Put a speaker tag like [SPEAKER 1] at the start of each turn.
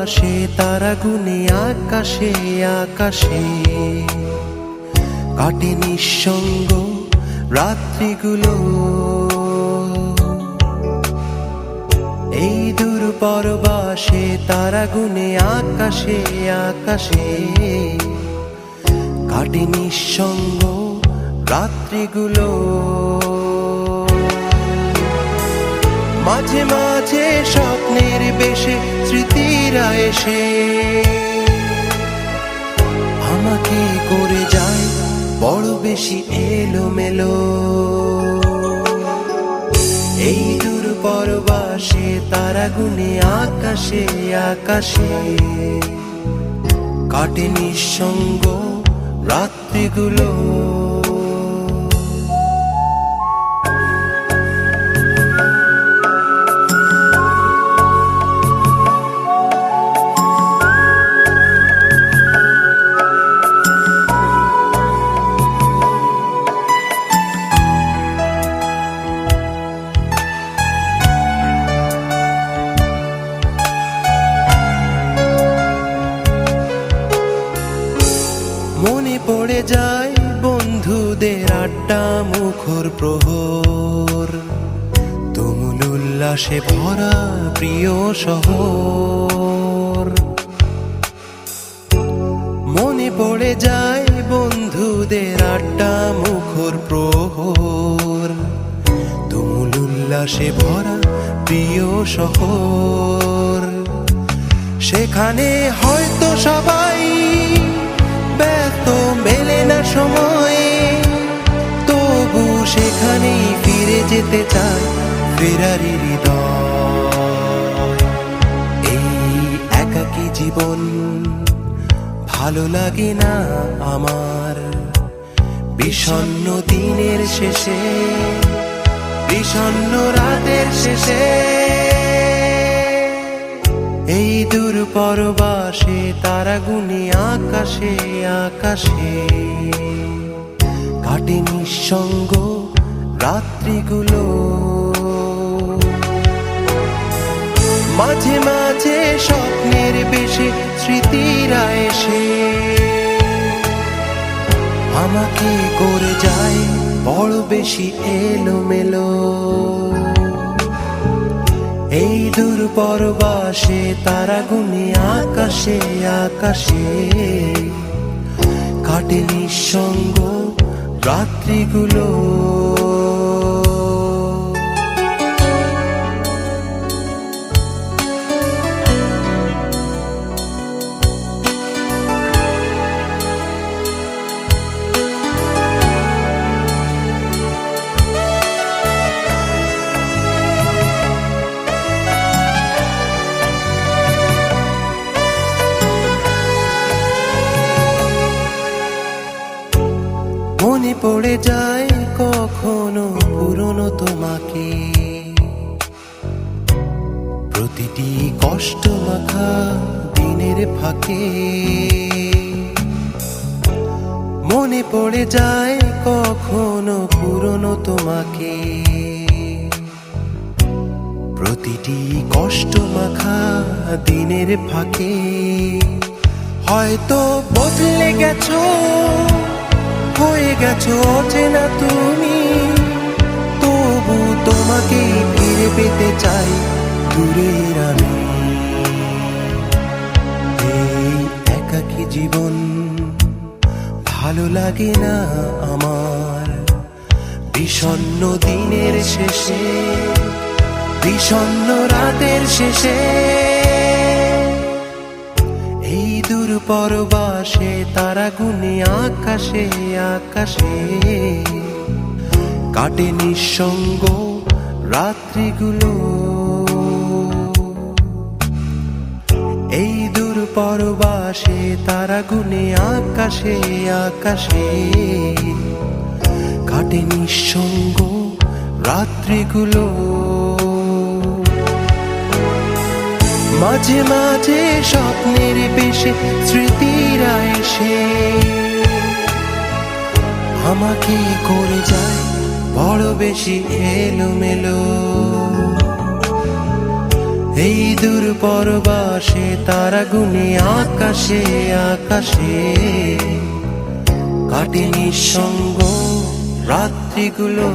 [SPEAKER 1] পরবাসে তারা গুনে আকাশে আকাশে কাটে নিঃসঙ্গ রাত্রিগুলো। এই দূর পরবাসে তারা গুনে আকাশে আকাশে কাটে নিঃসঙ্গ রাত্রিগুলো। মাঝে মাঝে স্বপ্নের বেশে স্মৃতিরা এসে আমাকে করে যায় বড় বেশি এলোমেলো। এই দূর পরবাসে তারা গুনে আকাশে আকাশে কাটে নিঃসঙ্গ রাত্রিগুলো। মনে পড়ে যায় বন্ধুদের আড্ডা মুখর প্রহর, তুমুল উল্লাসে ভরা প্রিয় শহর। মনে পড়ে যায় বন্ধুদের আড্ডা মুখর প্রহর, তুমুল উল্লাসে ভরা প্রিয় শহর। সেখানে হয়তো সবাই ব্যস্ত, মেলে না সময়, তবু সেখানেই ফিরে যেতে চায় ফেরারি হৃদয়। এই একাকী জীবন ভালো লাগে না আমার, বিষণ্ণ দিনের শেষে, বিষণ্ণ রাতের শেষে। এই দূর পরবাসে তারা গুনে আকাশে আকাশে কাটে নিঃসঙ্গ রাত্রিগুলো। মাঝে মাঝে স্বপ্নের বেশে স্মৃতিরা এসে আমাকে করে যায় বড় বেশি এলোমেলো। এই দূর পরবাসে তারা গুনে আকাশে আকাশে কাটে নিঃসঙ্গ রাত্রিগুলো। মনে পড়ে যায় কখনো পুরনো তোমাকে, প্রতিটি কষ্ট মাখা দিনের ফাঁকে। মনে পড়ে যায় কখনো পুরনো তোমাকে, প্রতিটি কষ্ট মাখা দিনের ফাঁকে। হয়তো বদলে গেছো, হয়ে গেছো অচেনা তুমি, তবু তোমাকে ফিরে পেতে চাই দূরের আমি। এই একাকী জীবন ভালো লাগে না আমার, বিষণ্ণ দিনের শেষে, বিষণ্ণ রাতের শেষে। এই দূর পরবাসে তারা গুনে আকাশে আকাশে কাটে নিঃসঙ্গ রাত্রিগুলো। এই দূর পরবাসে তারা গুনে আকাশে আকাশে কাটে নিঃসঙ্গ রাত্রিগুলো। মাঝে মাঝে স্বপ্নের বেশে স্মৃতিরা এসে আমাকে করে যায় বড় বেশি এলোমেলো। এই দূর পরবাসে তারা গুনে আকাশে আকাশে কাটে নিঃসঙ্গ রাত্রিগুলো।